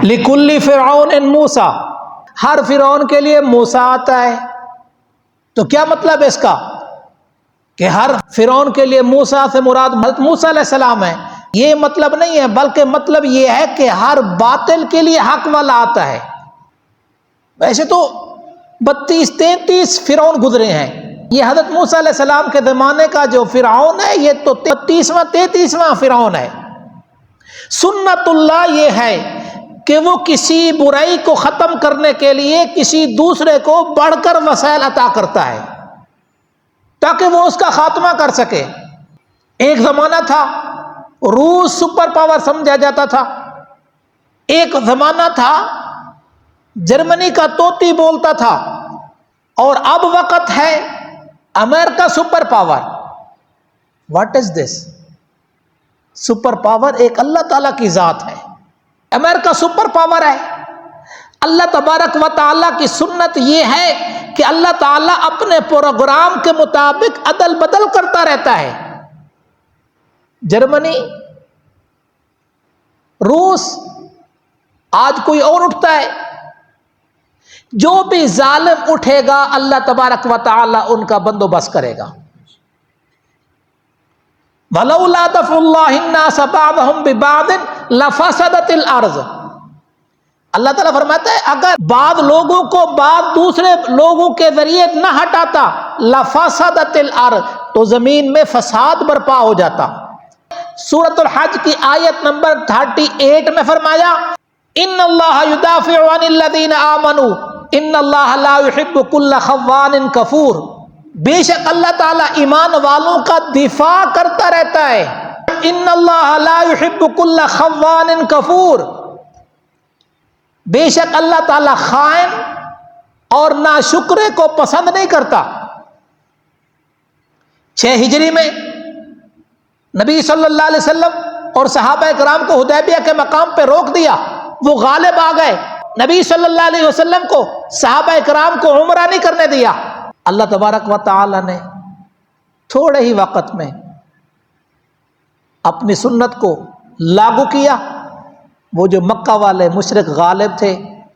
لِكُلِّ فِرْعَوْنٍ مُوسَیٰ، ہر فرعون کے لیے موسیٰ آتا ہے۔ تو کیا مطلب ہے اس کا کہ ہر فرعون کے لیے موسیٰ سے مراد حضرت موسیٰ علیہ السلام ہے؟ یہ مطلب نہیں ہے، بلکہ مطلب یہ ہے کہ ہر باطل کے لیے حق والا آتا ہے۔ ویسے تو 32-33 فرعون گزرے ہیں، یہ حضرت موسیٰ علیہ السلام کے زمانے کا جو فرعون ہے یہ تو 33واں فرعون ہے۔ سنت اللہ یہ ہے کہ وہ کسی برائی کو ختم کرنے کے لیے کسی دوسرے کو بڑھ کر وسائل عطا کرتا ہے تاکہ وہ اس کا خاتمہ کر سکے۔ ایک زمانہ تھا روس سپر پاور سمجھا جاتا تھا، ایک زمانہ تھا جرمنی کا طوطی بولتا تھا، اور اب وقت ہے امریکہ super power. What is this? Super power ایک اللہ تعالیٰ کی ذات ہے، امریکہ سپر پاور ہے۔ اللہ تبارک و تعالیٰ کی سنت یہ ہے کہ اللہ تعالیٰ اپنے پروگرام کے مطابق عدل بدل کرتا رہتا ہے۔ جرمنی، روس، آج کوئی اور اٹھتا ہے، جو بھی ظالم اٹھے گا اللہ تبارک و تعالیٰ ان کا بندوبست کرے گا۔ وَلَوْلَا دَفْعُ اللَّهِ النَّاسَ بَعْضَهُمْ بِبَعْضٍ لَفَسَدَتِ الْأَرْضُ، اللہ تعالیٰ فرماتا ہے اگر بعض لوگوں کو بعض دوسرے لوگوں کے ذریعے نہ ہٹاتا لَفَسَدَتِ الْأَرْضُ، تو زمین میں فساد برپا ہو جاتا۔ سورۃ الحج کی آیت نمبر 38 میں فرمایا ان اللہ یدافع عن الذین آمنوا ان اللہ لا يحب كل خوان کفور، بے شک اللہ تعالیٰ ایمان والوں کا دفاع کرتا رہتا ہے۔ ان اللہ لا يحب كل خوان کفور، بے شک اللہ تعالیٰ خائن اور ناشکرے کو پسند نہیں کرتا۔ 6 ہجری میں نبی صلی اللہ علیہ وسلم اور صحابہ کرام کو حدیبیہ کے مقام پہ روک دیا، وہ غالب آ گئے، نبی صلی اللہ علیہ وسلم کو صحابہ کرام کو عمرہ نہیں کرنے دیا۔ اللہ تبارک و تعالی نے تھوڑے ہی وقت میں اپنی سنت کو لاگو کیا۔ وہ جو مکہ والے مشرک غالب تھے،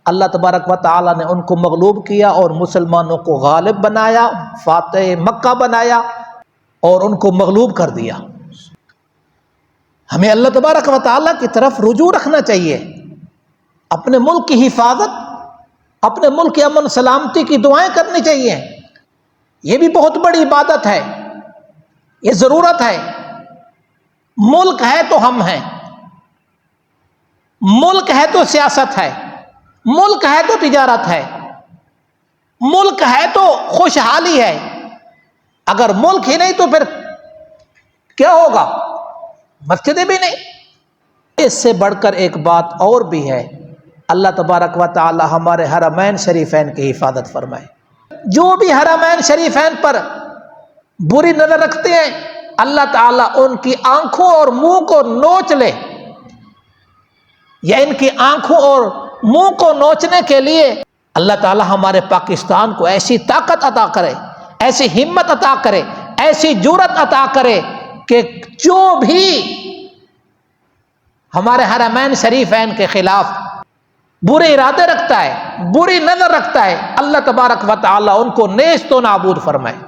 اللہ تبارک و تعالی نے ان کو مغلوب کیا اور مسلمانوں کو غالب بنایا، فاتح مکہ بنایا اور ان کو مغلوب کر دیا۔ ہمیں اللہ تبارک و تعالیٰ کی طرف رجوع رکھنا چاہیے، اپنے ملک کی حفاظت، اپنے ملک کی امن سلامتی کی دعائیں کرنی چاہیے۔ یہ بھی بہت بڑی عبادت ہے، یہ ضرورت ہے۔ ملک ہے تو ہم ہیں، ملک ہے تو سیاست ہے، ملک ہے تو تجارت ہے، ملک ہے تو خوشحالی ہے۔ اگر ملک ہی نہیں تو پھر کیا ہوگا؟ مسجدیں بھی نہیں۔ اس سے بڑھ کر ایک بات اور بھی ہے، اللہ تبارک و تعالی ہمارے حرمین شریفین کی حفاظت فرمائے۔ جو بھی حرمین شریفین پر بری نظر رکھتے ہیں اللہ تعالیٰ ان کی آنکھوں اور منہ کو نوچ لے، یا ان کی آنکھوں اور منہ کو نوچنے کے لیے اللہ تعالیٰ ہمارے پاکستان کو ایسی طاقت عطا کرے، ایسی ہمت عطا کرے، ایسی جرأت عطا کرے کہ جو بھی ہمارے حرمین شریفین کے خلاف برے ارادے رکھتا ہے، بری نظر رکھتا ہے، اللہ تبارک و تعالی ان کو نیست و نابود فرمائے۔